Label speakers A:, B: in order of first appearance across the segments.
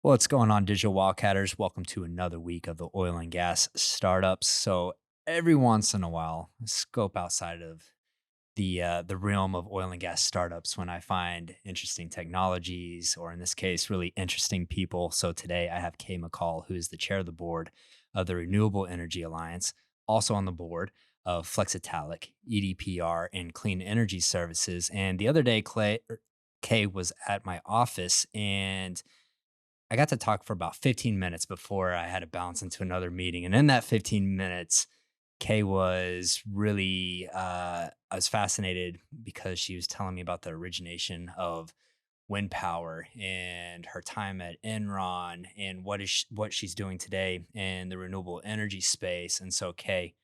A: What's going on, digital Wildcatters? Welcome to another week of the oil and gas startups. So every once in a while, I scope outside of the realm of oil and gas startups when I find interesting technologies, or in this case, really interesting people. So today I have Kay McCall, who is the chair of the board of the Renewable Energy Alliance, also on the board of Flexitalic, EDPR, and Clean Energy Services. And the other day, Kay was at my office and I got to talk for about 15 minutes before I had to bounce into another meeting. And in that 15 minutes, Kay was really, I was fascinated because she was telling me about the origination of wind power and her time at Enron and what she's doing today in the renewable energy space. And so, Kay,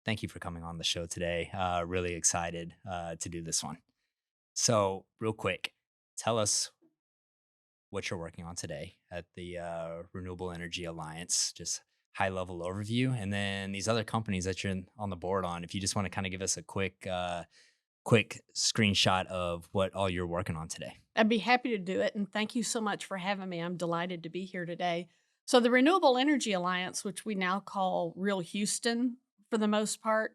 A: thank you for coming on the show today. Really excited to do this one. So, real quick, tell us what you're working on today at the Renewable Energy Alliance, just high level overview, and then these other companies that on the board on. If you just want to kind of give us a quick screenshot of what all you're working on today.
B: I'd be happy to do it. And thank you so much for having me. I'm delighted to be here today. So, the Renewable Energy Alliance, which we now call Real Houston for the most part,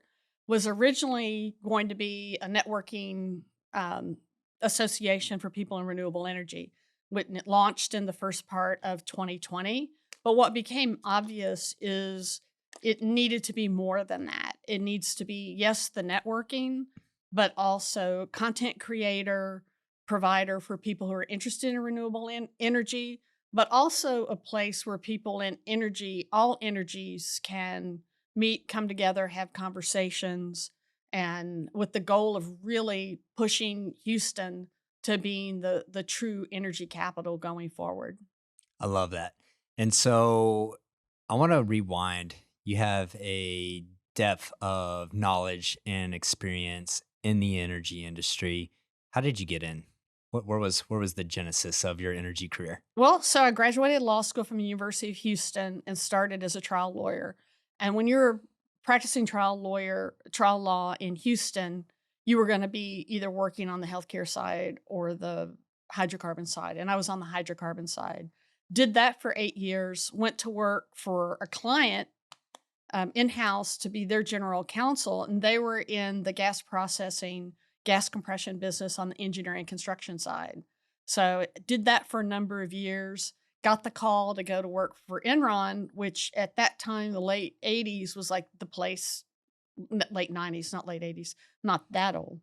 B: was originally going to be a networking association for people in renewable energy. When it launched in the first part of 2020. But what became obvious is it needed to be more than that. It needs to be, yes, the networking, but also content creator, provider for people who are interested in renewable energy, but also a place where people in energy, all energies, can meet, come together, have conversations, and with the goal of really pushing Houston to being the true energy capital going forward.
A: I love that. And so I want to rewind. You have a depth of knowledge and experience in the energy industry. How did you get in? Where was the genesis of your energy career?
B: Well, so I graduated law school from the University of Houston and started as a trial lawyer. And when you're practicing trial law in Houston, you were going to be either working on the healthcare side or the hydrocarbon side. And I was on the hydrocarbon side. Did that for 8 years, went to work for a client in house to be their general counsel. And they were in the gas processing, gas compression business on the engineering construction side. So did that for a number of years. Got the call to go to work for Enron, which at that time, the late 80s, was like the place, late 90s, not late 80s, not that old.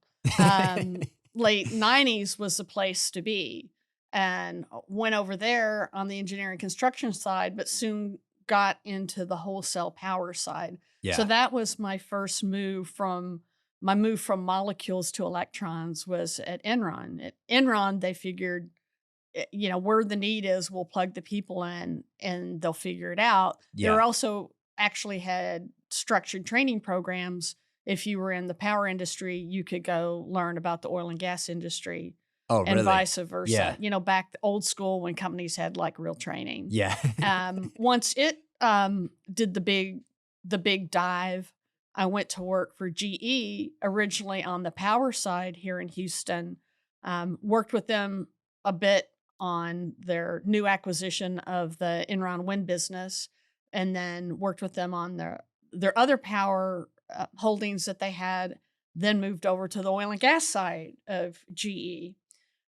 B: Late 90s was the place to be. And went over there on the engineering construction side, but soon got into the wholesale power side. So
A: Yeah.
B: that was my move from molecules to electrons was at Enron. At Enron, they figured, where the need is, we'll plug the people in and they'll figure it out. They
A: Yeah.
B: were also actually had structured training programs. If you were in the power industry, you could go learn about the oil and gas industry
A: Oh,
B: and
A: really?
B: vice versa.
A: Yeah.
B: Back the old school when companies had like real training.
A: Yeah.
B: Once it did the big dive, I went to work for GE originally on the power side here in Houston. Worked with them a bit on their new acquisition of the Enron wind business, and then worked with them on their other power holdings that they had. Then moved over to the oil and gas side of GE,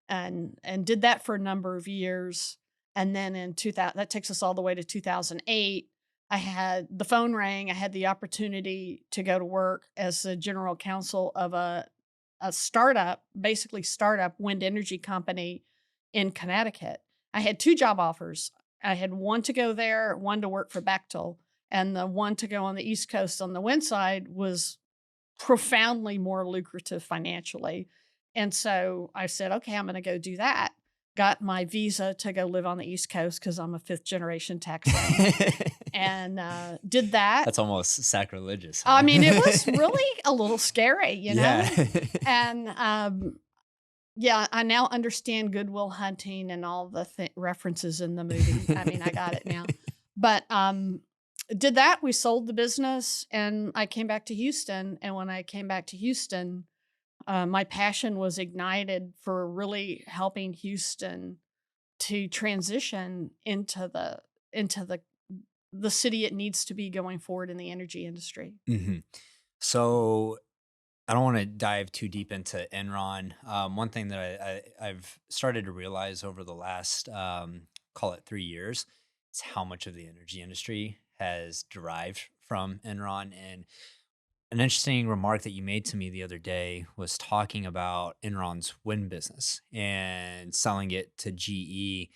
B: and did that for a number of years. And then in 2000, that takes us all the way to 2008. I had the phone rang. I had the opportunity to go to work as the general counsel of a startup, basically startup wind energy company in Connecticut. I had two job offers. I had one to go there, one to work for Bechtel, and the one to go on the East Coast on the wind side was profoundly more lucrative financially. And so I said, okay, I'm going to go do that. Got my visa to go live on the East Coast because I'm a fifth generation Texan and did that.
A: That's almost sacrilegious,
B: I
A: huh?
B: mean, it was really a little scary,
A: Yeah.
B: And yeah, I now understand Goodwill Hunting and all the references in the movie. I mean, I got it now. But did that. We sold the business and I came back to Houston. And when I came back to Houston, my passion was ignited for really helping Houston to transition into the city it needs to be going forward in the energy industry.
A: Hmm. So I don't want to dive too deep into Enron. One thing that I've started to realize over the last, call it 3 years, is how much of the energy industry has derived from Enron. And an interesting remark that you made to me the other day was talking about Enron's wind business and selling it to GE.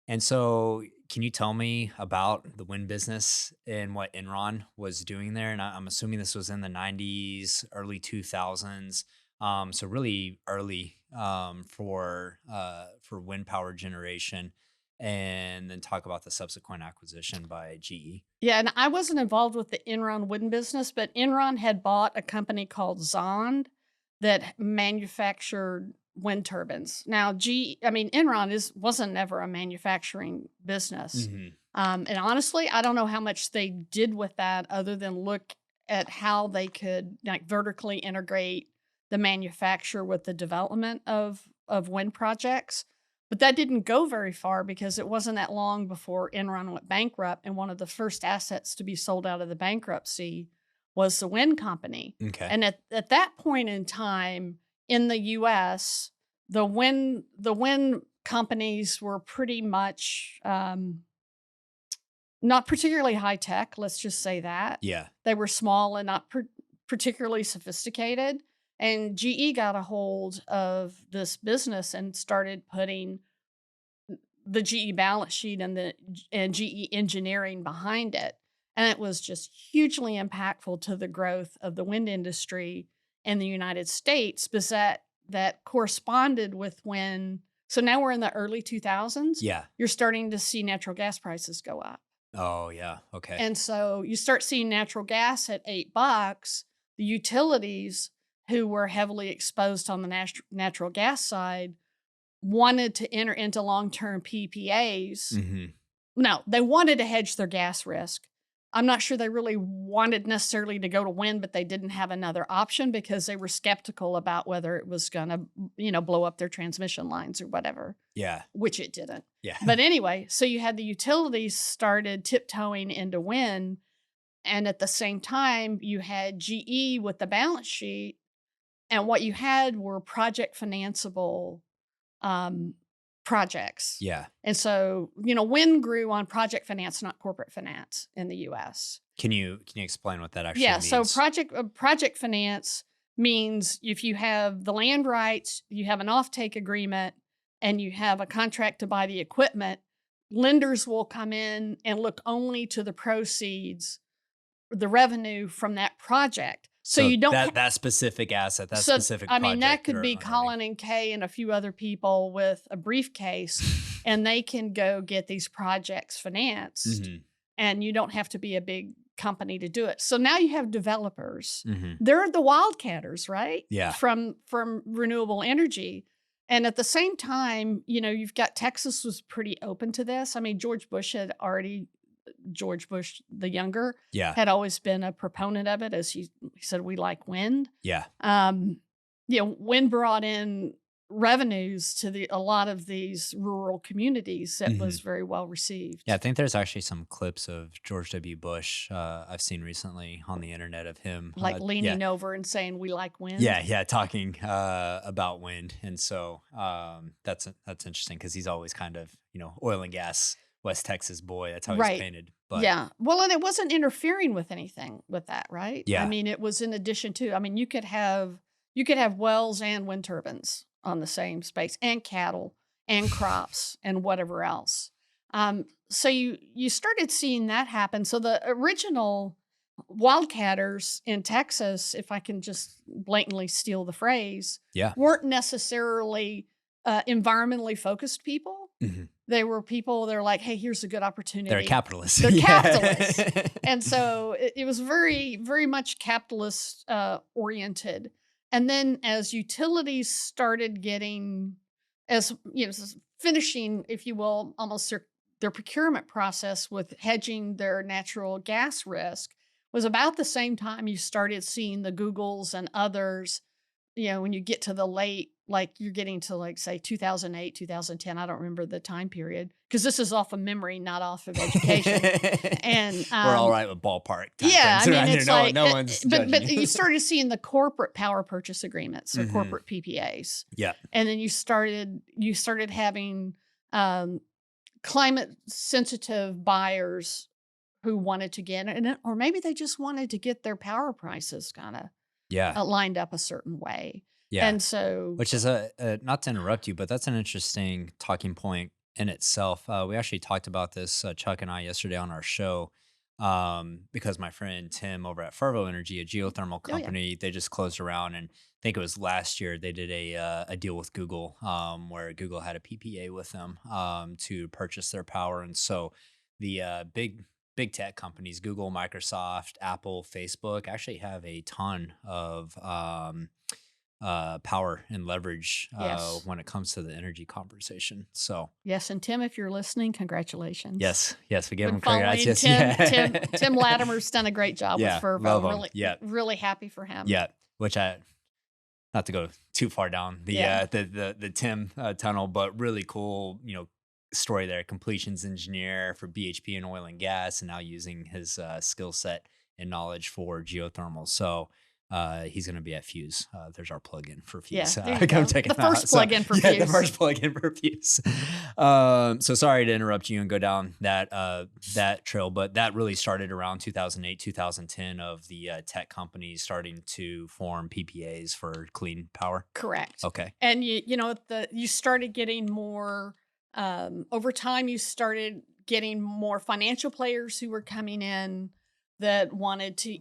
A: And so, can you tell me about the wind business and what Enron was doing there? And I'm assuming this was in the 90s, early 2000s. So really early for wind power generation, and then talk about the subsequent acquisition by GE.
B: Yeah, and I wasn't involved with the Enron wind business, but Enron had bought a company called Zond that manufactured wind turbines. Now, I mean, Enron wasn't never a manufacturing business,
A: Hmm.
B: and honestly, I don't know how much they did with that, other than look at how they could like vertically integrate the manufacture with the development of wind projects. But that didn't go very far because it wasn't that long before Enron went bankrupt, and one of the first assets to be sold out of the bankruptcy was the wind company.
A: Okay.
B: And at that point in time in the US, the wind companies were pretty much not particularly high tech, let's just say that.
A: Yeah.
B: They were small and not particularly sophisticated. And GE got a hold of this business and started putting the GE balance sheet and GE engineering behind it. And it was just hugely impactful to the growth of the wind industry in the United States, because that corresponded with when, so now we're in the early 2000s,
A: Yeah.
B: you're starting to see natural gas prices go up.
A: Oh, yeah. Okay.
B: And so you start seeing natural gas at $8. The utilities, who were heavily exposed on the natural gas side, wanted to enter into long-term PPAs.
A: Hmm.
B: No, they wanted to hedge their gas risk. I'm not sure they really wanted necessarily to go to wind, but they didn't have another option because they were skeptical about whether it was going to, blow up their transmission lines or whatever,
A: Yeah.
B: which it didn't.
A: Yeah.
B: But anyway, so you had the utilities started tiptoeing into wind, and at the same time, you had GE with the balance sheet, and what you had were project financeable um, projects.
A: Yeah.
B: And so, wind grew on project finance, not corporate finance in the US.
A: Can you explain what that actually
B: Yeah, so
A: means?
B: project finance means if you have the land rights, you have an offtake agreement, and you have a contract to buy the equipment, lenders will come in and look only to the proceeds, the revenue from that project. So
A: So
B: you don't
A: that specific asset, that
B: so,
A: specific
B: I mean, that
A: project
B: could
A: you're
B: be
A: underwriting.
B: Colin and Kay and a few other people with a briefcase, and they can go get these projects financed,
A: Hmm.
B: and you don't have to be a big company to do it. So now you have developers.
A: Hmm.
B: They're the Wildcatters, right?
A: Yeah.
B: From renewable energy. And at the same time, you've got Texas was pretty open to this. I mean, George Bush the younger
A: Yeah.
B: had always been a proponent of it, as he said, we like wind.
A: Yeah.
B: Um, wind brought in revenues to a lot of these rural communities that
A: Hmm.
B: was very well received.
A: Yeah, I think there's actually some clips of George W. Bush I've seen recently on the internet of him.
B: Like
A: Yeah,
B: leaning over and saying, we like wind.
A: yeah, talking about wind, and so that's interesting because he's always kind of oil and gas West Texas boy. That's how he's
B: Right.
A: painted. But
B: Yeah. Well, and it wasn't interfering with anything with that, right? I
A: yeah,
B: mean, it was in addition to, I mean, you could have wells and wind turbines on the same space, and cattle and crops and whatever else. So you started seeing that happen. So the original Wildcatters in Texas, if I can just blatantly steal the phrase,
A: yeah,
B: weren't necessarily environmentally focused people.
A: hmm,
B: They were people that are like, hey, here's a good
A: they're a
B: opportunity.
A: capitalist.
B: They're
A: Yeah.
B: capitalists. And so it was very, very much capitalist oriented. And then as utilities started getting, finishing, if you will, almost their procurement process with hedging their natural gas risk, was about the same time you started seeing the Googles and others when you get to the late, like you're getting to like say 2008, 2010, I don't remember the time period because this is off of memory, not off of education. And
A: We're all right with ballpark time
B: yeah,
A: frames
B: I mean,
A: around here.
B: it's
A: No,
B: like,
A: no one's
B: but
A: judging
B: you
A: you.
B: started seeing the corporate power purchase agreements or
A: Mhm.
B: corporate PPAs,
A: Yeah.
B: and then you started having climate sensitive buyers who wanted to get it, or maybe they just wanted to get their power prices kind of
A: Yeah.
B: lined up a certain way,
A: Yeah.
B: and so
A: Which is not to interrupt you, but that's an interesting talking point in itself. We actually talked about this, Chuck and I, yesterday on our show, because my friend Tim over at Fervo Energy, a geothermal
B: oh yeah,
A: company, they just closed around, and I think it was last year they did a deal with Google, where Google had a PPA with them, to purchase their power, and so the big tech companies, Google, Microsoft, Apple, Facebook, actually have a ton of power and leverage
B: yes.
A: when it comes to the energy conversation. So
B: Yes, and Tim, if you're listening, congratulations.
A: yes, we give
B: Been
A: them congrats.
B: following
A: Yes,
B: Tim
A: yeah,
B: Latimer's done a great job with
A: yeah,
B: Fervo.
A: love them.
B: Really,
A: Yeah,
B: really happy for him.
A: yeah. Which I not to go too far down
B: Yeah,
A: the Tim tunnel, but really cool. Story there. Completions engineer for BHP and oil and gas, and now using his skill set and knowledge for geothermal. So he's going to be at Fuse. There's our plug-in for
B: yeah.
A: Fuse.
B: There you
A: Come
B: go.
A: check
B: The
A: him out.
B: first
A: So,
B: plug-in for
A: yeah, the
B: Fuse.
A: first plug-in for Fuse. So sorry to interrupt you and go down that trail, but that really started around 2008, 2010 of the tech companies starting to form PPAs for clean power.
B: Correct.
A: Okay.
B: And you started getting more over time. You started getting more financial players who were coming in that wanted to.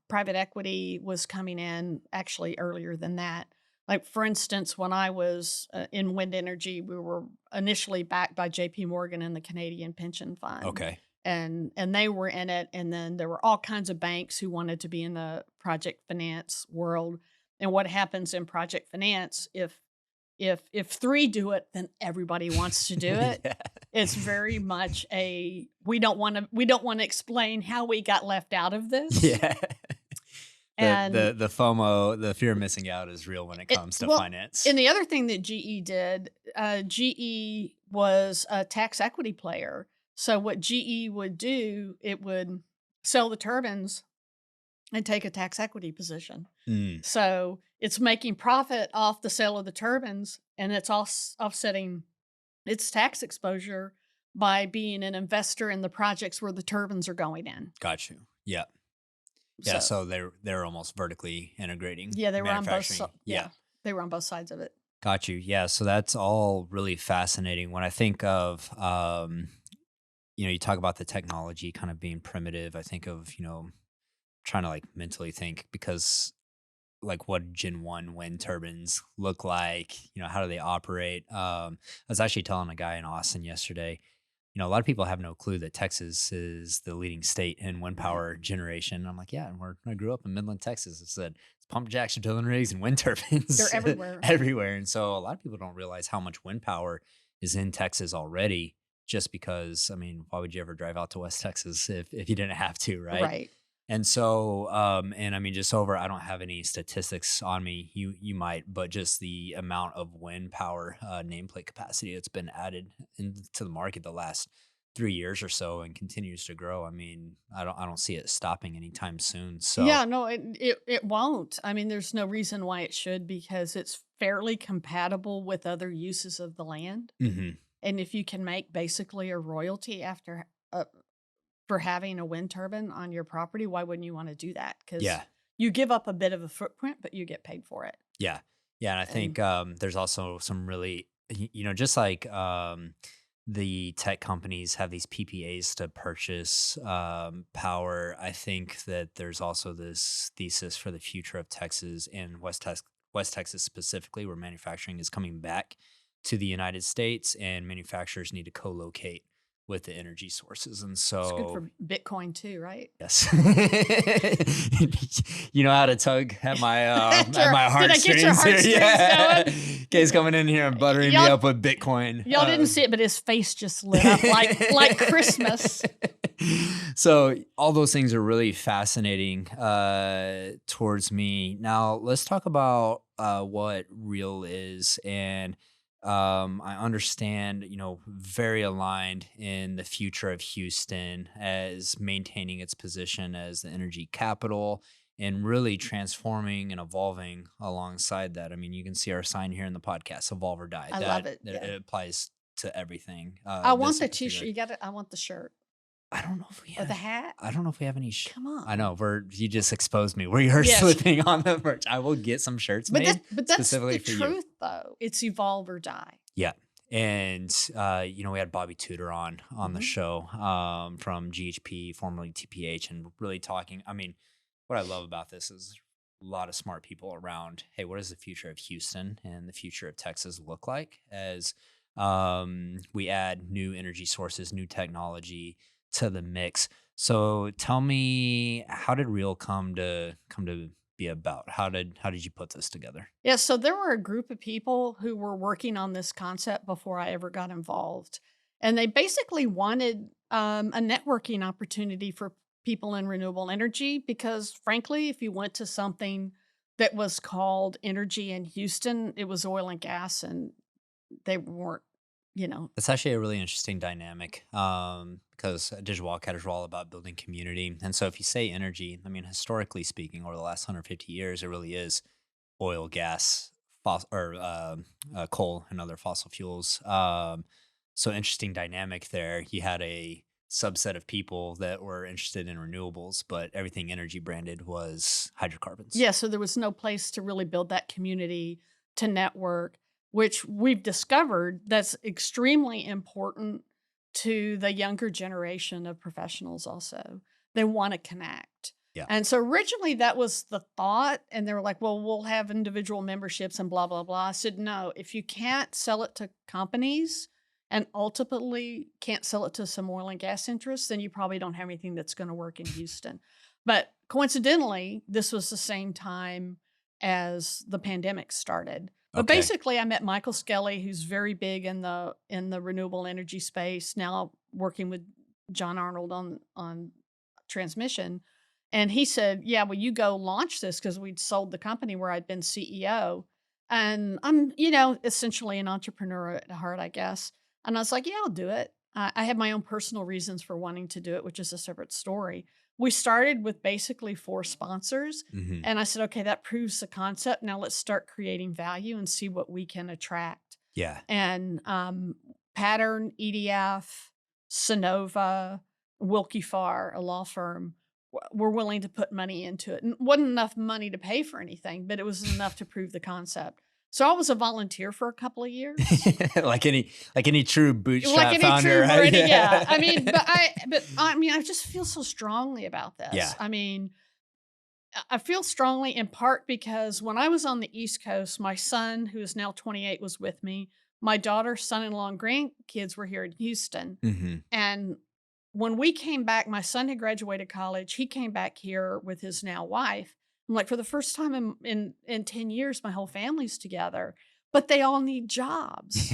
B: Private equity was coming in actually earlier than that. Like for instance, when I was in wind energy, we were initially backed by J.P. Morgan and the Canadian Pension Fund.
A: Okay.
B: And they were in it, and then there were all kinds of banks who wanted to be in the project finance world. And what happens in project finance if three do it, then everybody wants to do it.
A: Yeah.
B: It's very much we don't want to explain how we got left out of this.
A: Yeah.
B: And
A: The FOMO, the fear of missing out, is real when it comes to finance.
B: And the other thing that GE did, GE was a tax equity player. So what GE would do, it would sell the turbines and take a tax equity position.
A: Mm,
B: So it's making profit off the sale of the turbines, and it's offsetting its tax exposure by being an investor in the projects where the turbines are going in.
A: got you. Yeah. Yeah. So they're almost vertically integrating.
B: Yeah, they were on both
A: manufacturing.
B: yeah, they were on both sides of it.
A: Got you. Yeah. So that's all really fascinating. When I think of, you talk about the technology kind of being primitive, I think of, trying to like mentally think, because like what Gen 1 wind turbines look like, how do they operate? I was actually telling a guy in Austin yesterday, a lot of people have no clue that Texas is the leading state in wind power generation. I'm like, yeah, and I grew up in Midland, Texas. It said it's pump jacks, drilling rigs, and wind turbines.
B: They're everywhere.
A: Everywhere. And so a lot of people don't realize how much wind power is in Texas already, just because, I mean, why would you ever drive out to West Texas if you didn't have to, right?
B: Right.
A: And so, and I mean, I don't have any statistics on me. You might, but just the amount of wind power nameplate capacity that's been added into the market the last 3 years or so and continues to grow. I mean, I don't see it stopping anytime soon. So
B: Yeah, no, it won't. I mean, there's no reason why it should, because it's fairly compatible with other uses of the land.
A: Mhm.
B: And if you can make basically a royalty after for having a wind turbine on your property, why wouldn't you want to do that? Because
A: Yeah.
B: you give up a bit of a footprint, but you get paid for it.
A: Yeah. Yeah. And I think there's also some really, just like the tech companies have these PPAs to purchase power. I think that there's also this thesis for the future of Texas and West Texas specifically, where manufacturing is coming back to the United States, and manufacturers need to co-locate with the energy sources. And
B: It's good
A: so,
B: for Bitcoin too, right?
A: yes, you know how to tug at my
B: Did
A: at my
B: I get your
A: heartstrings here.
B: heartstrings
A: Yeah,
B: going?
A: Kay's coming in here and buttering me
B: Y'all-
A: up with Bitcoin.
B: Y'all didn't see it, but his face just lit up like Christmas.
A: So all those things are really fascinating towards me. Now let's talk about what real is, and I understand, very aligned in the future of Houston as maintaining its position as the energy capital and really transforming and evolving alongside that. I mean, you can see our sign here in the podcast, "Evolve or Die."
B: I love
A: That
B: it.
A: it
B: Yeah.
A: it applies to everything.
B: I want
A: This in
B: the t-shirt.
A: particular.
B: I want the shirt
A: I don't know if we
B: or the
A: have.
B: hat.
A: I don't know if we have any.
B: Come
A: I
B: on.
A: know you just exposed me. We are
B: Yes.
A: slipping on the merch. I will get some shirts made
B: But that's
A: specifically
B: the
A: for you.
B: truth though. It's evolve or die.
A: Yeah. And we had Bobby Tudor on the
B: Mhm.
A: show from GHP, formerly TPH, and really talking. I mean, what I love about this is a lot of smart people around. Hey, what does the future of Houston and the future of Texas look like as we add new energy sources, new technology to the mix? So tell me, how did Real come to be about? How did you put this together?
B: Yeah, so there were a group of people who were working on this concept before I ever got involved. And they basically wanted a networking opportunity for people in renewable energy because, frankly, if you went to something that was called Energy in Houston, it was oil and gas, and they weren't, you know,
A: It's actually a really interesting dynamic because digital Wildcatters are all about building community. And so if you say energy, I mean, historically speaking, over the last 150 years, it really is oil, gas, coal, and other fossil fuels. So interesting dynamic there. You had a subset of people that were interested in renewables, but everything energy branded was hydrocarbons.
B: yeah, so there was no place to really build that community to network, which we've discovered that's extremely important to the younger generation of professionals also. They want to connect.
A: Yeah.
B: And so originally that was the thought. And they were like, well, we'll have individual memberships and blah, blah, blah. I said, no, if you can't sell it to companies and ultimately can't sell it to some oil and gas interests, then you probably don't have anything that's going to work in Houston. But coincidentally, this was the same time as the pandemic started. But
A: Okay.
B: basically, I met Michael Skelly, who's very big in the renewable energy space, now working with John Arnold on transmission. And he said, "Yeah, well, you go launch this," because we'd sold the company where I'd been CEO. And I'm, essentially an entrepreneur at heart, I guess. And I was like, "Yeah, I'll do it." I have my own personal reasons for wanting to do it, which is a separate story. We started with basically 4 sponsors,
A: Hmm.
B: and I said, "Okay, that proves the concept. Now let's start creating value and see what we can attract."
A: Yeah.
B: And Pattern, EDF, Sonova, Wilkie Farr, a law firm, were willing to put money into it. And wasn't enough money to pay for anything, but it was enough to prove the concept. So I was a volunteer for a couple of years.
A: like any true
B: Like
A: bootstrap
B: any
A: founder,
B: true
A: right?
B: Meridian, yeah. I
A: Yeah.
B: mean, I just feel so strongly about
A: Yeah.
B: this. I mean, I feel strongly in part because when I was on the East Coast, my son, who is now 28, was with me. My daughter, son-in-law, and grandkids were here in Houston.
A: Hmm.
B: And when we came back, my son had graduated college. He came back here with his now wife. I'm like, for the first time in 10 years, my whole family's together, but they all need jobs.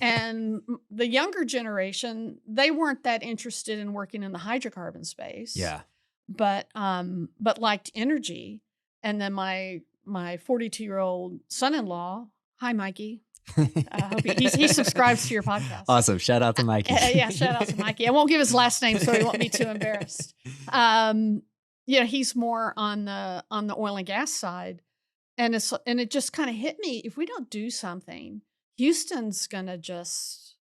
B: And the younger generation, they weren't that interested in working in the hydrocarbon space,
A: Yeah.
B: but liked energy. And then my 42-year-old son-in-law, hi Mikey. I hope he subscribes to your podcast.
A: Awesome. Shout out to Mikey.
B: Yeah, shout out to Mikey. I won't give his last name so he won't be too embarrassed. He's more on the oil and gas side. And it just kind of hit me. If we don't do something, Houston's gonna just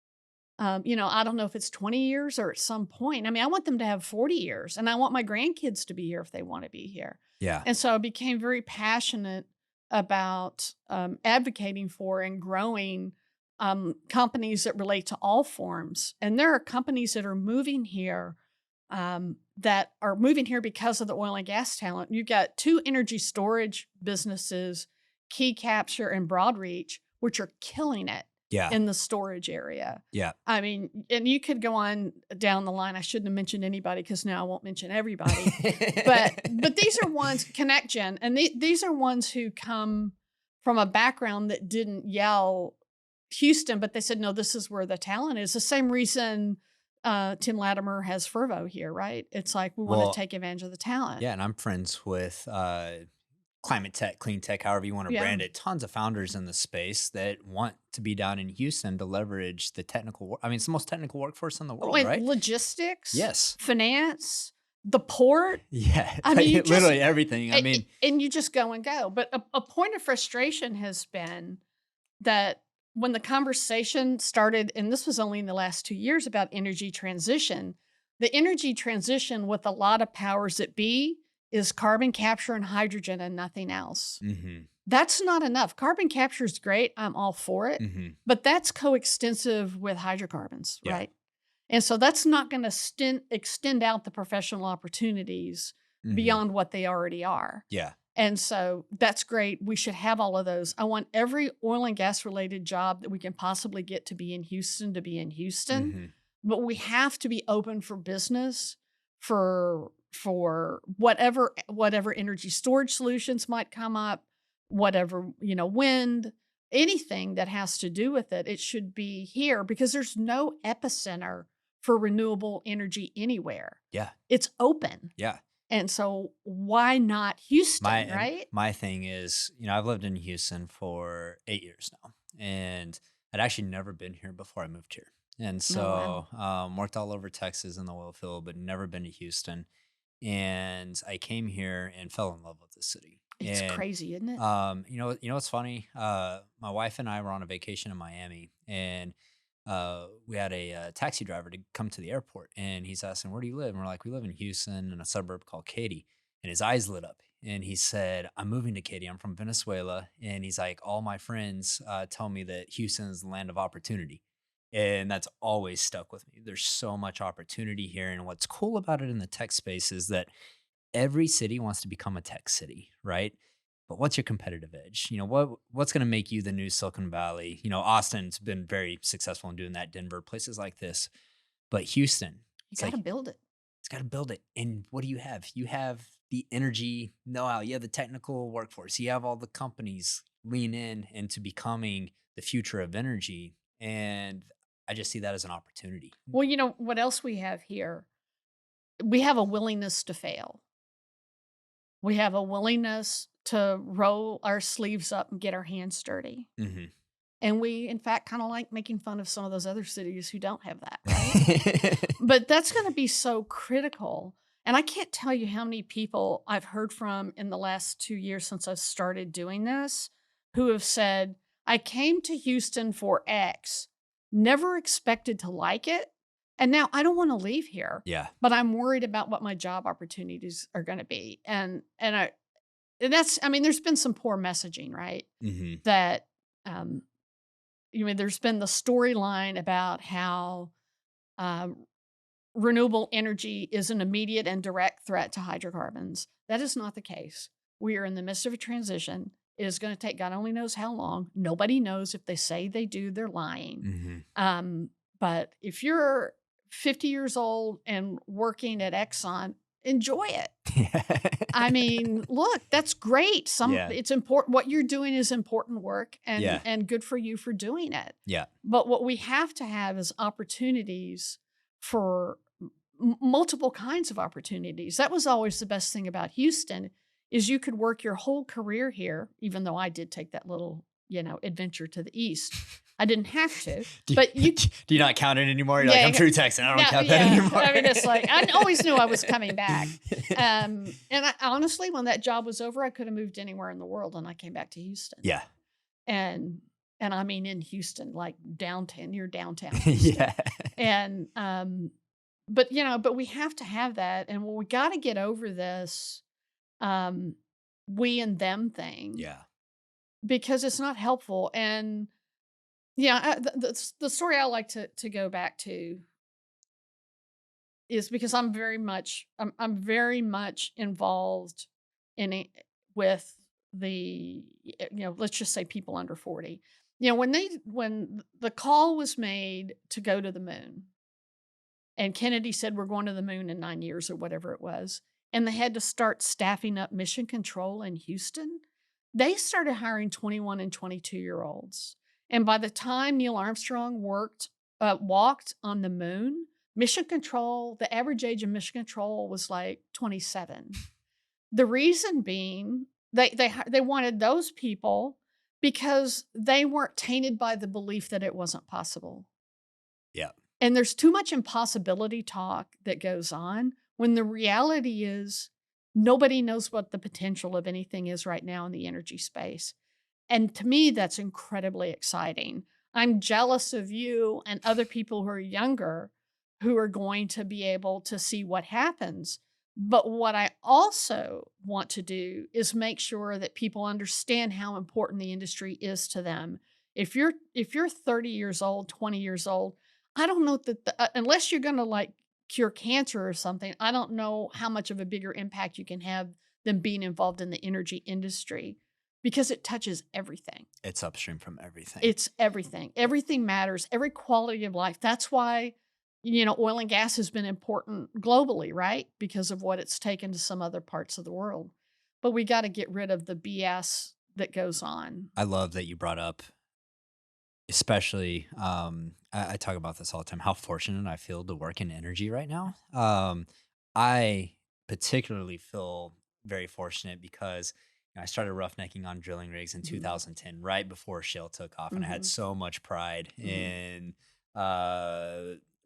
B: I don't know if it's 20 years or at some point. I mean, I want them to have 40 years and I want my grandkids to be here if they want to be here.
A: Yeah.
B: And so I became very passionate about advocating for and growing companies that relate to all forms. And there are companies that are moving here because of the oil and gas talent. You've got 2 energy storage businesses, Key Capture and Broadreach, which are killing it
A: Yeah.
B: in the storage area.
A: Yeah.
B: I mean, and you could go on down the line. I shouldn't have mentioned anybody because now I won't mention everybody. But these are ones, ConnectGen, and these are ones who come from a background that didn't yell Houston, but they said, no, this is where the talent is. The same reason Tim Latimer has Fervo here, right? It's like we want
A: Well,
B: to take advantage of the talent.
A: yeah, and I'm friends with climate tech, clean tech, however you want to
B: Yeah.
A: brand it, tons of founders in the space that want to be down in Houston to leverage the technical I mean, it's the most technical workforce in the
B: Oh,
A: world,
B: and
A: right?
B: logistics,
A: Yes.
B: finance, the port.
A: Yeah.
B: I mean, you
A: Like,
B: just
A: literally everything. I mean,
B: and you just go and go. But a point of frustration has been that when the conversation started, and this was only in the last 2 years about energy transition, the energy transition with a lot of powers that be is carbon capture and hydrogen and nothing else.
A: mhm,
B: That's not enough. Carbon capture is great. I'm all for it.
A: mhm.
B: But that's coextensive with hydrocarbons,
A: Yeah.
B: right? And so that's not going to extend out the professional opportunities
A: Mhm.
B: beyond what they already are.
A: Yeah.
B: And so that's great. We should have all of those. I want every oil and gas related job that we can possibly get to be in Houston to be in Houston.
A: Mhm.
B: But we have to be open for business for whatever energy storage solutions might come up, whatever, wind, anything that has to do with it. It should be here because there's no epicenter for renewable energy anywhere.
A: Yeah.
B: It's open.
A: Yeah.
B: And so why not Houston,
A: My
B: right?
A: my thing is, I've lived in Houston for 8 years now, and I'd actually never been here before I moved here. And
B: Oh, wow.
A: so, worked all over Texas in the oil field, but never been to Houston. And I came here and fell in love with the city.
B: It's
A: And
B: crazy, isn't it?
A: what's funny? My wife and I were on a vacation in Miami, and we had a taxi driver to come to the airport, and he's asking, "Where do you live?" And we're like, "We live in Houston, in a suburb called Katy." And his eyes lit up, and he said, "I'm moving to Katy. I'm from Venezuela." And he's like, "All my friends tell me that Houston is the land of opportunity." And that's always stuck with me. There's so much opportunity here. And what's cool about it in the tech space is that every city wants to become a tech city, right? But what's your competitive edge? What's going to make you the new Silicon Valley? Austin's been very successful in doing that. Denver, places like this, but Houston,
B: You
A: it's
B: got
A: like
B: to build it.
A: it's got to build it. And what do you have? You have the energy know-how. You have the technical workforce. You have all the companies lean in into becoming the future of energy, and I just see that as an opportunity.
B: Well, what else we have here? We have a willingness to fail. We have a willingness to roll our sleeves up and get our hands dirty.
A: Hmm.
B: And we, in fact, kind of like making fun of some of those other cities who don't have that, right? But that's going to be so critical. And I can't tell you how many people I've heard from in the last 2 years since I've started doing this who have said, I came to Houston for X, never expected to like it. And now I don't want to leave here,
A: Yeah.
B: but I'm worried about what my job opportunities are going to be. And that's, I mean, there's been some poor messaging, right?
A: Hmm.
B: That, there's been the storyline about how um, renewable energy is an immediate and direct threat to hydrocarbons. That is not the case. We are in the midst of a transition. It is going to take God only knows how long. Nobody knows. If they say they do, they're lying.
A: Hmm.
B: But if you're 50 years old and working at Exxon, enjoy it. I mean, look, that's great.
A: Yeah.
B: It's important. What you're doing is important work,
A: Yeah.
B: and good for you for doing it.
A: Yeah.
B: But what we have to have is opportunities for multiple kinds of opportunities. That was always the best thing about Houston is you could work your whole career here, even though I did take that little, adventure to the east. I didn't have to, but you
A: do you not count it anymore? You're
B: Yeah,
A: like, I'm true Texan. I don't
B: no,
A: count that anymore.
B: I mean, it's like I always knew I was coming back. And honestly, when that job was over, I could have moved anywhere in the world, and I came back to Houston.
A: Yeah.
B: And I mean in Houston, like downtown, near downtown Houston.
A: Yeah.
B: And but we have to have that, and we got to get over this we and them thing.
A: Yeah.
B: Because it's not helpful. And the story I like to go back to is because I'm very much involved in it with the let's just say people under 40. When the call was made to go to the moon, and Kennedy said we're going to the moon in 9 years or whatever it was, and they had to start staffing up mission control in Houston, they started hiring 21 and 22-year-olds. And by the time Neil Armstrong walked on the moon, mission control, the average age of mission control was like 27. The reason being They wanted those people because they weren't tainted by the belief that it wasn't possible.
A: Yeah.
B: And there's too much impossibility talk that goes on when the reality is nobody knows what the potential of anything is right now in the energy space. And to me, that's incredibly exciting. I'm jealous of you and other people who are younger who are going to be able to see what happens. But what I also want to do is make sure that people understand how important the industry is to them. If you're 30 years old, 20 years old, I don't know that unless you're going to like cure cancer or something, I don't know how much of a bigger impact you can have than being involved in the energy industry because it touches everything.
A: It's upstream from everything.
B: It's everything. Everything matters. Every quality of life. That's why, oil and gas has been important globally, right? Because of what it's taken to some other parts of the world. But we got to get rid of the BS that goes on.
A: I love that you brought up, especially, I talk about this all the time, how fortunate I feel to work in energy right now. I particularly feel very fortunate because I started roughnecking on drilling rigs in
B: Mhm.
A: 2010, right before shale took off. And I had
B: Mhm.
A: so much pride
B: Mhm.
A: in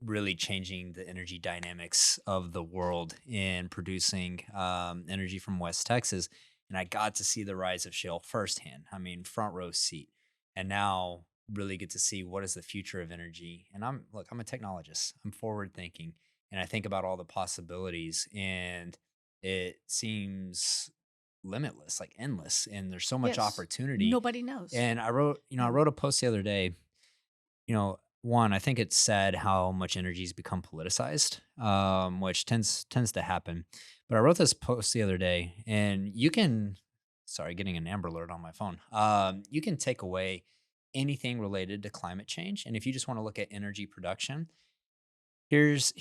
A: really changing the energy dynamics of the world in producing energy from West Texas. And I got to see the rise of shale firsthand. I mean, front row seat. And now really get to see what is the future of energy. And I'm a technologist. I'm forward thinking, and I think about all the possibilities, and it seems limitless, like endless, and there's so much
B: Yes.
A: opportunity.
B: Nobody knows.
A: And I
B: Yeah.
A: wrote a post the other day. One, I think it's sad how much energy's become politicized, which tends to happen. But I wrote this post the other day, and you can, sorry, getting an Amber Alert on my phone. You can take away anything related to climate change, and if you just want to look at energy production, here's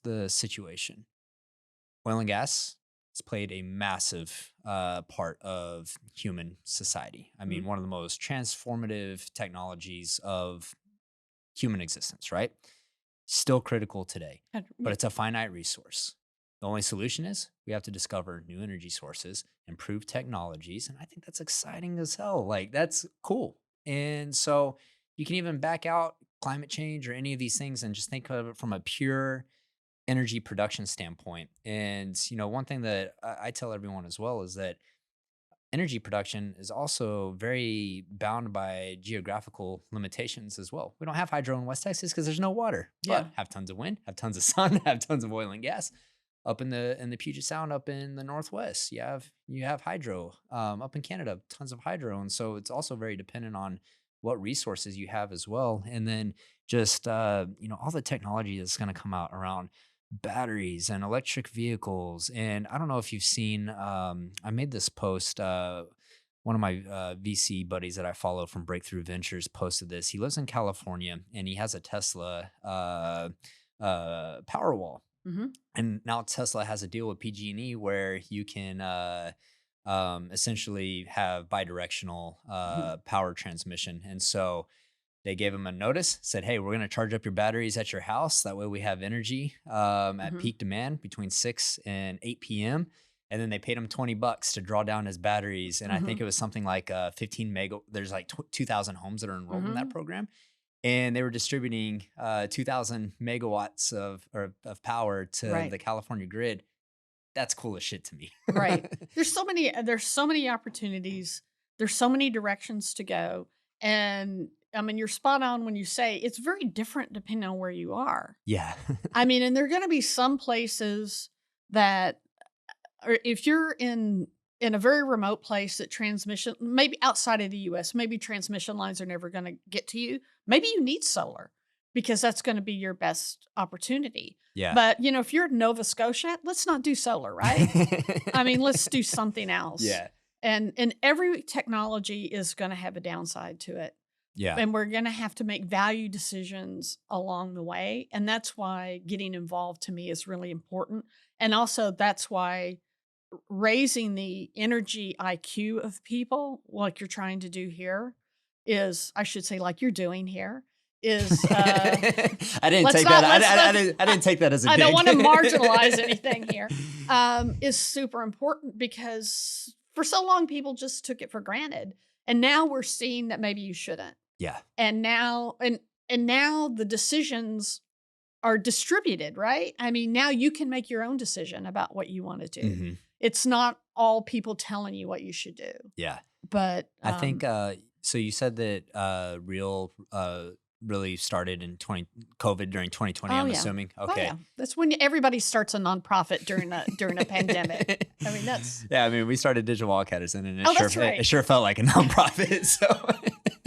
A: the situation. Oil and gas has played a massive part of human society. I mean,
B: Mhm.
A: one of the most transformative technologies of human existence, right? Still critical today, but
B: Yeah.
A: it's a finite resource. The only solution is we have to discover new energy sources, improve technologies, and I think that's exciting as hell. Like, that's cool. And so you can even back out climate change or any of these things and just think of it from a pure energy production standpoint. And one thing that I tell everyone as well is that energy production is also very bound by geographical limitations as well. We don't have hydro in West Texas because there's no water,
B: Yeah.
A: but have tons of wind, have tons of sun, have tons of oil and gas. Up in the Puget Sound, up in the Northwest, you have hydro. Up in Canada, tons of hydro, and so it's also very dependent on what resources you have as well. And then just all the technology that's going to come out around batteries and electric vehicles. And I don't know if you've seen, I made this post. One of my VC buddies that I follow from Breakthrough Ventures posted this. He lives in California and he has a Tesla Powerwall.
B: Mhm.
A: And now Tesla has a deal with PG&E where you can essentially have bidirectional
B: Mhm.
A: power transmission. And so they gave him a notice, said, "Hey, we're going to charge up your batteries at your house. That way we have energy at
B: Mhm.
A: peak demand between 6 and 8 p.m." And then they paid him $20 to draw down his batteries. And I think
B: Mhm.
A: it was something like 15 mega. There's like 2,000 homes that are enrolled in that
B: Mhm.
A: program. And they were distributing 2,000 megawatts of power to
B: Right.
A: the California grid. That's cool as shit to me.
B: Right. There's so many opportunities. There's so many directions to go. And I mean, you're spot on when you say it's very different depending on where you are.
A: Yeah.
B: I mean, and there are going to be some places that, or if you're in a very remote place that transmission, maybe outside of the US, maybe transmission lines are never going to get to you. Maybe you need solar because that's going to be your best opportunity.
A: Yeah.
B: But, if you're in Nova Scotia, let's not do solar, right? I mean, let's do something else.
A: Yeah.
B: And every technology is going to have a downside to it.
A: Yeah.
B: And we're going to have to make value decisions along the way. And that's why getting involved to me is really important. And also, that's why raising the energy IQ of people, like you're trying to do here, is, I should say, like you're doing here, is
A: I didn't
B: let's
A: take
B: not
A: that.
B: let's
A: I
B: not
A: didn't. I didn't take that as a
B: I don't
A: dig.
B: want to marginalize anything here, is super important because for so long, people just took it for granted. And now we're seeing that maybe you shouldn't.
A: Yeah.
B: And now the decisions are distributed, right? I mean, now you can make your own decision about what you want to do.
A: Hmm.
B: It's not all people telling you what you should do.
A: Yeah.
B: But
A: I think so you said that real really started in 20 COVID during 2020,
B: oh
A: I'm
B: yeah.
A: assuming.
B: Oh
A: Okay.
B: yeah. That's when everybody starts a nonprofit during a pandemic. I mean, that's
A: Yeah, I mean, we started Digital Wildcatters and
B: oh, that's
A: it
B: right.
A: sure felt like a nonprofit. So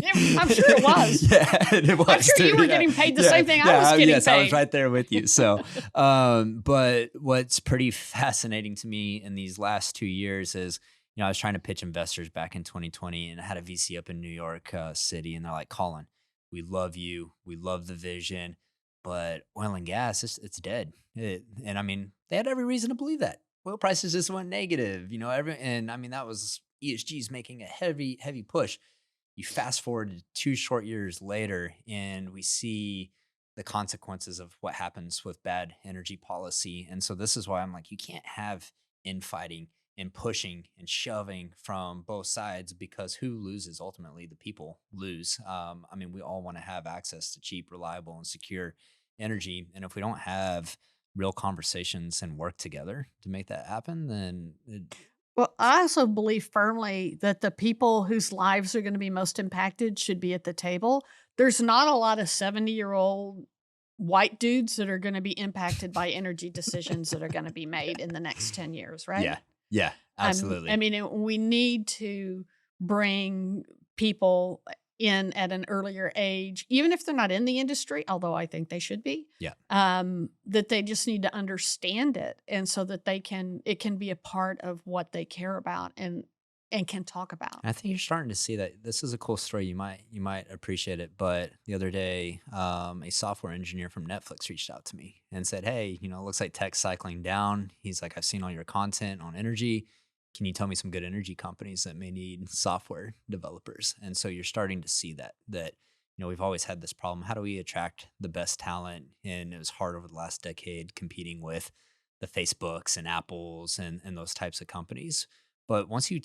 B: Yeah, I'm sure it was.
A: yeah, it was
B: I'm sure
A: too.
B: you were
A: Yeah.
B: getting paid the
A: Yeah.
B: same thing I
A: Yeah.
B: was getting
A: Yes, I was
B: paid.
A: right there with you. So, but what's pretty fascinating to me in these last 2 years is, I was trying to pitch investors back in 2020, and I had a VC up in New York City, and they're like, Colin, we love you. We love the vision, but oil and gas, it's dead. And I mean, they had every reason to believe that. Oil prices just went negative, and I mean, that was ESG's making a heavy, heavy push. You fast forward to 2 short years later, and we see the consequences of what happens with bad energy policy. And so this is why I'm like, you can't have infighting and pushing and shoving from both sides, because who loses? Ultimately, the people lose. I mean, we all want to have access to cheap, reliable, and secure energy. And if we don't have real conversations and work together to make that happen, then
B: Well, I also believe firmly that the people whose lives are going to be most impacted should be at the table. There's not a lot of 70-year-old white dudes that are going to be impacted by energy decisions that are going to be made in the next 10 years, right?
A: yeah, yeah,
B: I
A: absolutely.
B: mean, we need to bring people in at an earlier age, even if they're not in the industry, although I think they should be,
A: Yeah.
B: that they just need to understand it. And so that it can be a part of what they care about and can talk about.
A: I think you're starting to see that. This is a cool story. You might appreciate it. But the other day, a software engineer from Netflix reached out to me and said, "Hey, it looks like tech's cycling down." He's like, "I've seen all your content on energy. Can you tell me some good energy companies that may need software developers?" And so you're starting to see that we've always had this problem. How do we attract the best talent? And it was hard over the last decade competing with the Facebooks and Apples and those types of companies. But once you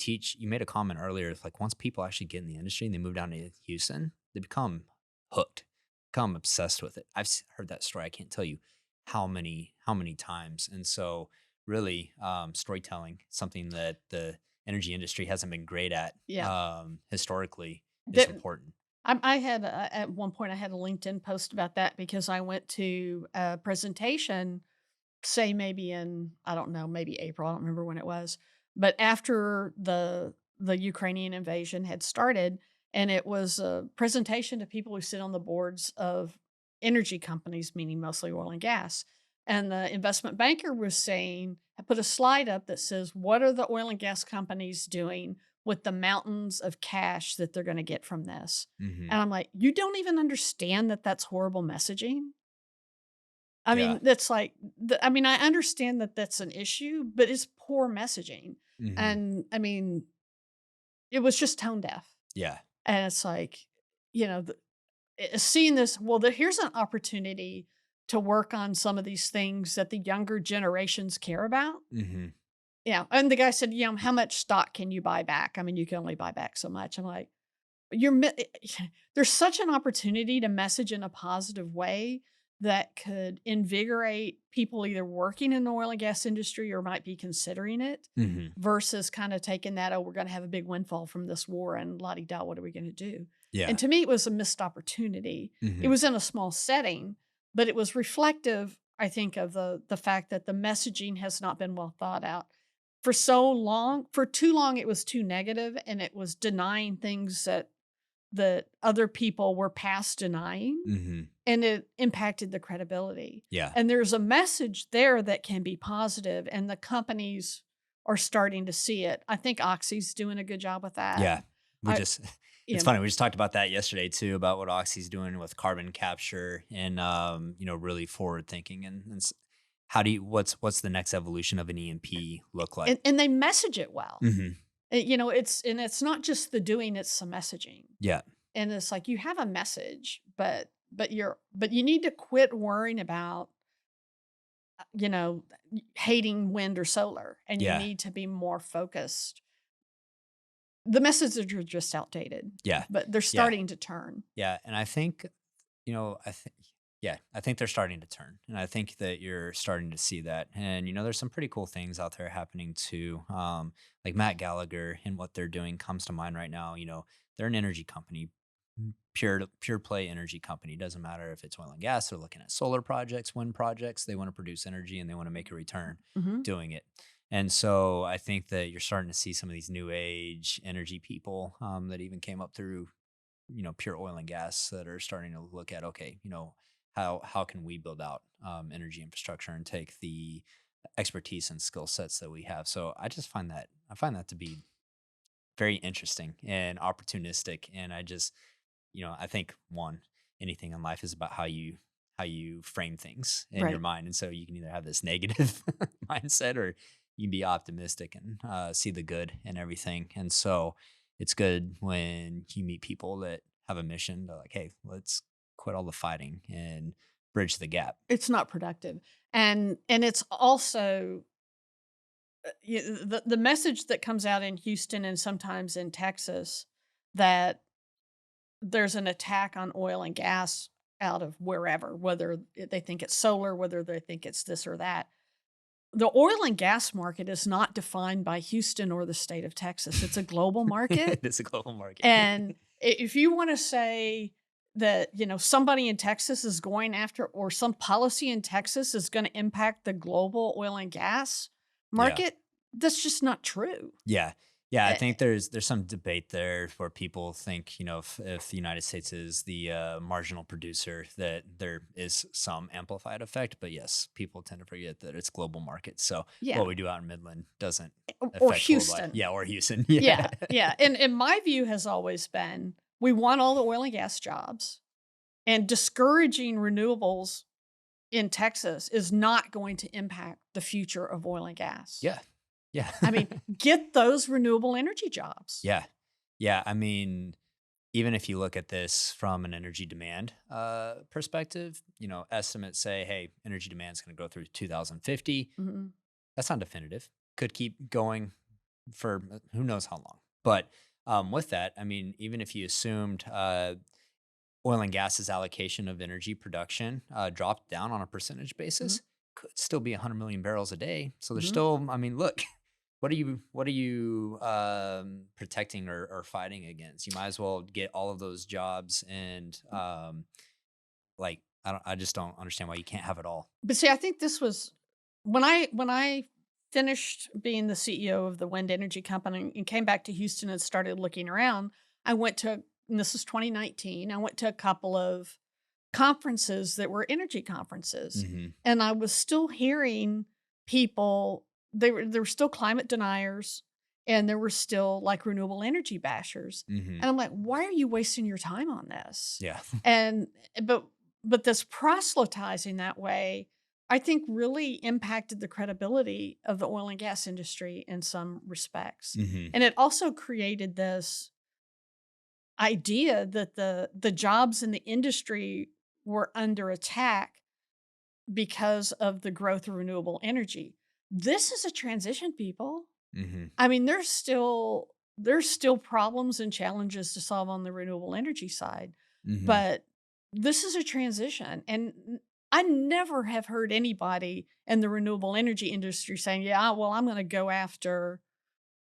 A: made a comment earlier, it's like once people actually get in the industry and they move down to Houston, they become hooked, become obsessed with it. Heard that story. I can't tell you how many times. And so really storytelling, something that the energy industry hasn't been great at
B: Yeah.
A: historically, is
B: That,
A: important.
B: I had at one point I had a LinkedIn post about that because I went to a presentation, say maybe in I don't know, maybe April, I don't remember when it was, but after the Ukrainian invasion had started, and it was a presentation to people who sit on the boards of energy companies, meaning mostly oil and gas. And the investment banker was saying, I put a slide up that says, what are the oil and gas companies doing with the mountains of cash that they're going to get from this?
A: Hmm.
B: And I'm like, you don't even understand that that's horrible messaging. I
A: Yeah.
B: mean, that's like, I mean, I understand that that's an issue, but it's poor messaging.
A: Hmm.
B: And I mean, it was just tone deaf.
A: Yeah.
B: And it's like, you know, seeing this, well, here's an opportunity to work on some of these things that the younger generations care about.
A: Hmm.
B: Yeah. And the guy said, how much stock can you buy back? I mean, you can only buy back so much. I'm like, there's such an opportunity to message in a positive way that could invigorate people either working in the oil and gas industry or might be considering it
A: Hmm.
B: versus kind of taking that, oh, we're going to have a big windfall from this war and la-di-da, what are we going to do?
A: Yeah.
B: And to me, it was a missed opportunity. It
A: Hmm.
B: was in a small setting, but it was reflective, I think, of the fact that the messaging has not been well thought out. For too long, it was too negative and it was denying things that other people were past denying,
A: Hmm.
B: and it impacted the credibility.
A: Yeah.
B: And there's a message there that can be positive, and the companies are starting to see it. I think Oxy's doing a good job with that.
A: Yeah. We
B: I,
A: just
B: you
A: it's
B: know,
A: funny. We just talked about that yesterday too, about what Oxy's doing with carbon capture and really forward thinking how do you what's the next evolution of an EMP look like?
B: and they message it well.
A: Hmm.
B: It's not just the doing; it's the messaging.
A: Yeah.
B: And it's like you have a message, but you need to quit worrying about you know hating wind or solar, and you
A: Yeah.
B: need to be more focused the messages are just outdated,
A: Yeah.
B: but they're
A: Yeah.
B: starting to turn.
A: Yeah. And I think, I think, yeah, I think they're starting to turn. And I think that you're starting to see that. And, there's some pretty cool things out there happening too. Like Matt Gallagher and what they're doing comes to mind right now. They're an energy company, pure play energy company. Doesn't matter if it's oil and gas. They're looking at solar projects, wind projects. They want to produce energy and they want to make a return
B: Mhm.
A: doing it. And so I think that you're starting to see some of these new age energy people that even came up through pure oil and gas that are starting to look at, okay, how can we build out energy infrastructure and take the expertise and skill sets that we have. So I find that to be very interesting and opportunistic. And I think anything in life is about how you frame things in your
B: Right.
A: mind. And so you can either have this negative mindset, or you can be optimistic and see the good in everything. And so it's good when you meet people that have a mission. They're like, hey, let's quit all the fighting and bridge the gap.
B: It's not productive. And it's also the message that comes out in Houston and sometimes in Texas that there's an attack on oil and gas out of wherever, whether they think it's solar, whether they think it's this or that. The oil and gas market is not defined by Houston or the state of Texas. It's a global market.
A: It's a global market.
B: And if you want to say that, somebody in Texas is going after, or some policy in Texas is going to impact the global oil and gas
A: Yeah.
B: market, that's just not true.
A: Yeah. Yeah, I
B: Eh,
A: think there's some debate there where people think, if the United States is the marginal producer, that there is some amplified effect. But yes, people tend to forget that it's global markets. So
B: yeah.
A: what we do out in Midland doesn't
B: Or
A: affect worldwide.
B: Houston.
A: Yeah, or Houston. Yeah.
B: Yeah. Yeah. And my view has always been we want all the oil and gas jobs, and discouraging renewables in Texas is not going to impact the future of oil and gas.
A: Yeah. Yeah.
B: I mean, get those renewable energy jobs.
A: Yeah. Yeah. I mean, even if you look at this from an energy demand perspective, estimates say, hey, energy demand is going to go through 2050.
B: Mhm.
A: That's not definitive. Could keep going for who knows how long. But with that, I mean, even if you assumed oil and gas's allocation of energy production dropped down on a percentage
B: Mhm.
A: basis, could still be 100 million barrels a day. So there's
B: Mhm.
A: still, I mean, look, what are you protecting or fighting against? You might as well get all of those jobs and like I just don't understand why you can't have it all.
B: But see, I think this was when I finished being the CEO of the wind energy company and came back to Houston and started looking around. I went to and this was 2019. I went to a couple of conferences that were energy conferences,
A: Hmm.
B: and I was still hearing people. There were still climate deniers, and there were still like renewable energy bashers.
A: Hmm.
B: And I'm like, why are you wasting your time on this?
A: Yeah.
B: And but this proselytizing that way, I think really impacted the credibility of the oil and gas industry in some respects.
A: Hmm.
B: And it also created this idea that the jobs in the industry were under attack because of the growth of renewable energy. This is a transition, people.
A: Hmm.
B: I mean, there's still problems and challenges to solve on the renewable energy side,
A: Hmm.
B: but this is a transition. And I never have heard anybody in the renewable energy industry saying, "Yeah, well, I'm going to go after,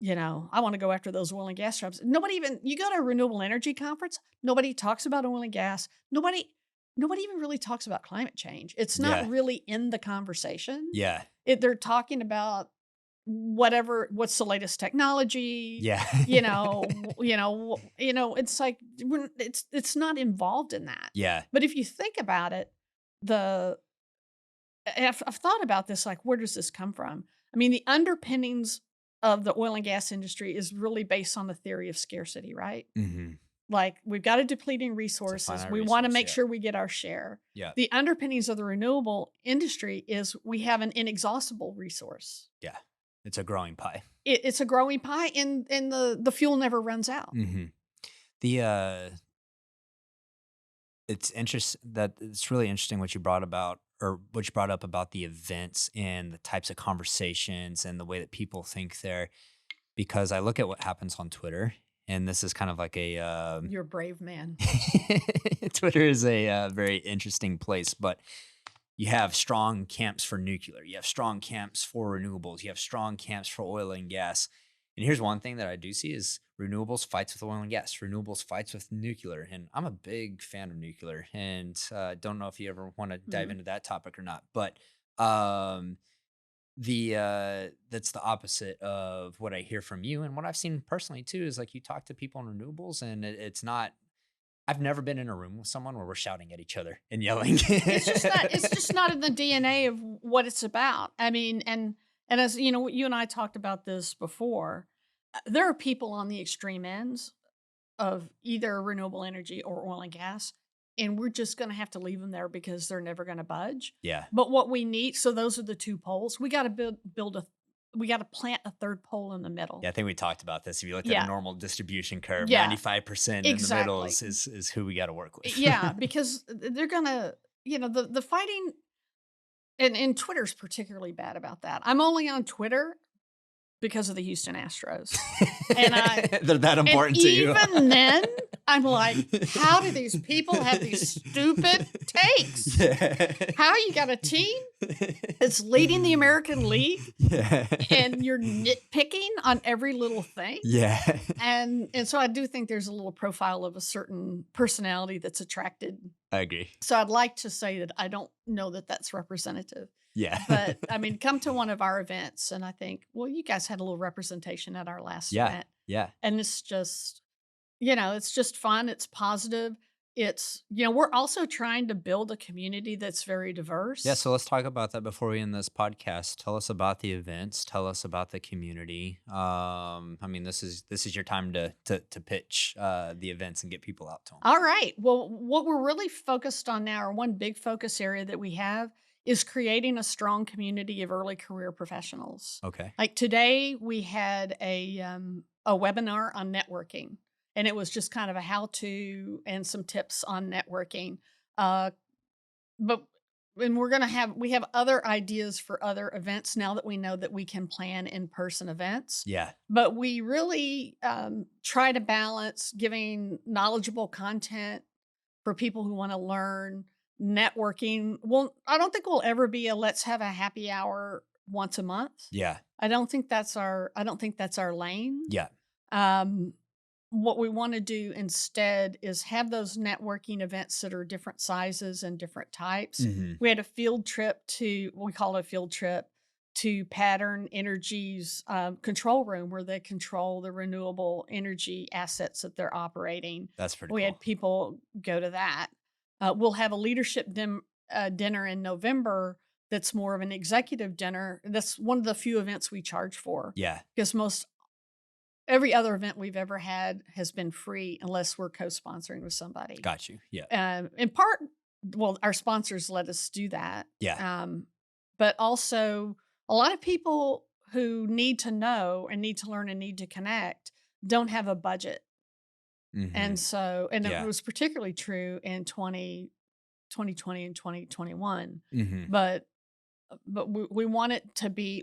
B: I want to go after those oil and gas jobs." Nobody even you go to a renewable energy conference, nobody talks about oil and gas. Nobody even really talks about climate change. It's not
A: Yeah.
B: really in the conversation.
A: Yeah.
B: They're talking about what's the latest technology,
A: Yeah.
B: it's like it's not involved in that.
A: Yeah.
B: But if you think about it, the I've thought about this, like, where does this come from? I mean, the underpinnings of the oil and gas industry is really based on the theory of scarcity, right?
A: Hmm.
B: Like, we've got a depleting
A: It's a
B: resources.
A: finite
B: We want to
A: resource.
B: make
A: Yeah.
B: sure we get our share.
A: Yeah.
B: The underpinnings of the renewable industry is we have an inexhaustible resource.
A: Yeah. It's a growing pie.
B: It's a growing pie, and the fuel never runs out.
A: Hmm. The it's really interesting what you brought about, or what you brought up about the events and the types of conversations and the way that people think there. because I look at what happens on Twitter, and this is kind of like a
B: You're a brave man.
A: Twitter is a very interesting place, but you have strong camps for nuclear, you have strong camps for renewables, you have strong camps for oil and gas. And here's one thing that I do see is renewables fights with oil and gas, renewables fights with nuclear. And I'm a big fan of nuclear, and don't know if you ever want to dive
B: Mhm.
A: into that topic or not, but um, that's the opposite of what I hear from you. And what I've seen personally too is like you talk to people in renewables, and it's not. I've never been in a room with someone where we're shouting at each other and yelling.
B: It's just not in the DNA of what it's about. I mean, and as you know, you and I talked about this before. There are people on the extreme ends of either renewable energy or oil and gas, and we're just going to have to leave them there because they're never going to budge.
A: Yeah.
B: But what we need, so those are the two poles. We got to we got to plant a third pole in the middle.
A: Yeah, I think we talked about this. If you looked at a
B: Yeah,
A: normal distribution curve,
B: yeah,
A: 95% in the middle
B: exactly.
A: is who we got to work with.
B: Yeah, because they're gonna, the fighting, and Twitter's particularly bad about that. I'm only on Twitter because of the Houston Astros. And
A: They're that
B: and
A: important to you.
B: even then, I'm like, how do these people have these stupid takes?
A: Yeah.
B: How you got a team that's leading the American League
A: Yeah.
B: and you're nitpicking on every little thing?
A: Yeah.
B: And so I do think there's a little profile of a certain personality that's attracted.
A: I agree.
B: So I'd like to say that I don't know that that's representative.
A: Yeah.
B: But I mean, come to one of our events, and I think, well, you guys had a little representation at our last
A: Yeah.
B: event,
A: Yeah.
B: and it's just, it's just fun. It's positive. It's, we're also trying to build a community that's very diverse.
A: Yeah. So let's talk about that before we end this podcast. Tell us about the events. Tell us about the community. I mean, this is your time to pitch the events and get people out to them.
B: All right. Well, what we're really focused on now, or one big focus area that we have, is creating a strong community of early career professionals.
A: Okay.
B: Like today, we had a webinar on networking, and it was just kind of a how-to and some tips on networking. But and we have other ideas for other events now that we know that we can plan in-person events.
A: Yeah.
B: But we really try to balance giving knowledgeable content for people who want to learn networking. Well, I don't think we'll ever be a let's have a happy hour once a month.
A: Yeah.
B: I don't think that's our lane.
A: Yeah.
B: What we want to do instead is have those networking events that are different sizes and different types.
A: Mm-hmm.
B: We had a field trip we call it a field trip to Pattern Energy's control room, where they control the renewable energy assets that they're operating.
A: That's pretty
B: We
A: cool.
B: had people go to that. We'll have a leadership dinner in November that's more of an executive dinner. That's one of the few events we charge for.
A: Yeah.
B: Because every other event we've ever had has been free unless we're co-sponsoring with somebody.
A: Got you. Yeah.
B: In part, well, our sponsors let us do that.
A: Yeah.
B: But also, a lot of people who need to know and need to learn and need to connect don't have a budget.
A: Mm-hmm.
B: And so,
A: Yeah.
B: it was particularly true in 2020 and 2021.
A: Mm-hmm.
B: But we want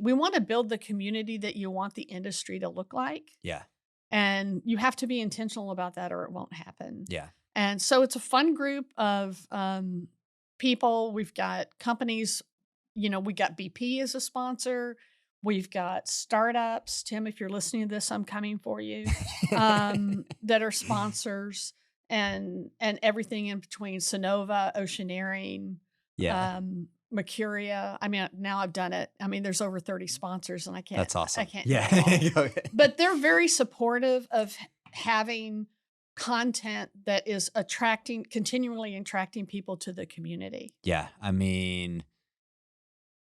B: we want to build the community that you want the industry to look like.
A: Yeah.
B: And you have to be intentional about that or it won't happen.
A: Yeah.
B: And so it's a fun group of people. We've got companies, we got BP as a sponsor. We've got startups. Tim, if you're listening to this, I'm coming for you, that are sponsors, and everything in between: Sonova, Oceaneering,
A: Yeah.
B: Mercuria. I mean, now I've done it. I mean, there's over 30 sponsors, and I can't.
A: That's awesome.
B: I can't.
A: Yeah.
B: name them all.
A: Okay.
B: But they're very supportive of having content that is continually attracting people to the community.
A: Yeah. I mean,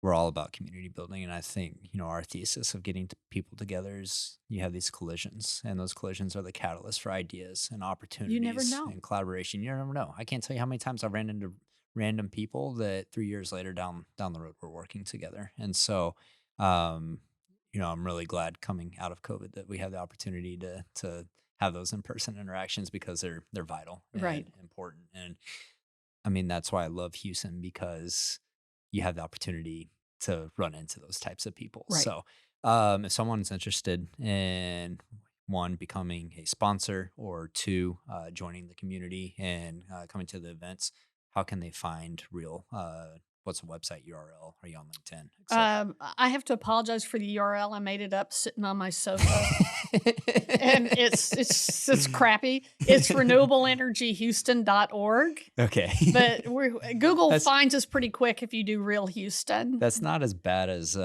A: we're all about community building. And I think, our thesis of getting people together is you have these collisions, and those collisions are the catalyst for ideas and opportunities
B: know.
A: and collaboration. You never know. I can't tell you how many times I've ran into random people that 3 years later down the road we're working together. And so, I'm really glad coming out of COVID that we have the opportunity to have those in-person interactions, because they're vital and
B: Right.
A: important. And I mean, that's why I love Houston, because you have the opportunity to run into those types of people.
B: Right.
A: So If someone's interested in one, becoming a sponsor, or two, joining the community and coming to the events, how can they find Real? What's the website URL? Are you on LinkedIn, etc.?
B: I have to apologize for the URL. I made it up sitting on my sofa. And it's crappy. It's renewableenergyhouston.org.
A: Okay.
B: But Google
A: That's
B: finds us pretty quick if you do Real Houston.
A: that's not as bad as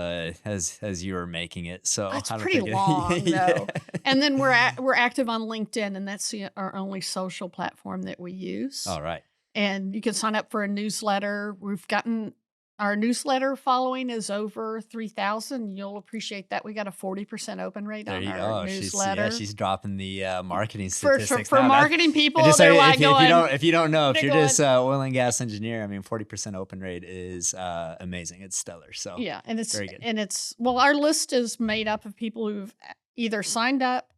A: you were making it. So
B: It's
A: I don't
B: pretty
A: think
B: long
A: yeah.
B: though. And then we're active on LinkedIn, and that's our only social platform that we use.
A: All right.
B: And you can sign up for a newsletter. We've gotten our newsletter following is over 3,000. You'll appreciate that. We got a 40% open rate
A: There
B: on
A: you
B: our
A: go.
B: newsletter.
A: She's dropping the marketing
B: For
A: statistics
B: for
A: now.
B: marketing people,
A: And just so
B: they're
A: if,
B: like
A: you-
B: going,
A: if you don't know, if
B: they're
A: you're
B: going,
A: just oil and gas engineer, I mean, 40% open rate is amazing. It's stellar. So
B: yeah, and
A: very good.
B: it's well, our list is made up of people who've either signed up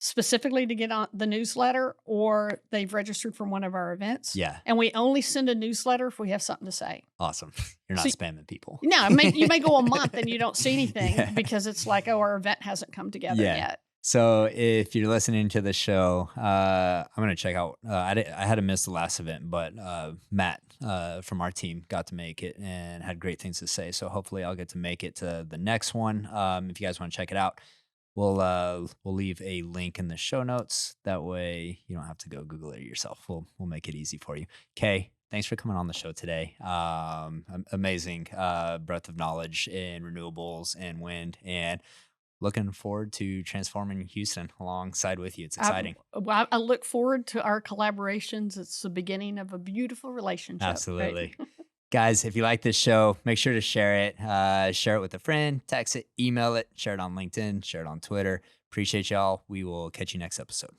B: specifically to get on the newsletter or they've registered for one of our events.
A: Yeah.
B: And we only send a newsletter if we have something to say.
A: Awesome. You're not
B: So
A: spamming people.
B: No, you may go a month and you don't see anything
A: Yeah.
B: because it's like, oh, our event hasn't come together
A: Yeah.
B: yet.
A: So if you're listening to the show, I'm gonna check out. I had to miss the last event, but Matt from our team got to make it and had great things to say. So hopefully I'll get to make it to the next one. If you guys want to check it out, we'll leave a link in the show notes. That way you don't have to go Google it yourself. We'll make it easy for you. Kay, thanks for coming on the show today. Amazing breadth of knowledge in renewables and wind, and looking forward to transforming Houston alongside with you. It's exciting.
B: I look forward to our collaborations. It's the beginning of a beautiful relationship. right?
A: Absolutely. Guys, if you like this show, make sure to share it. Share it with a friend, text it, email it, share it on LinkedIn, share it on Twitter. Appreciate y'all. We will catch you next episode.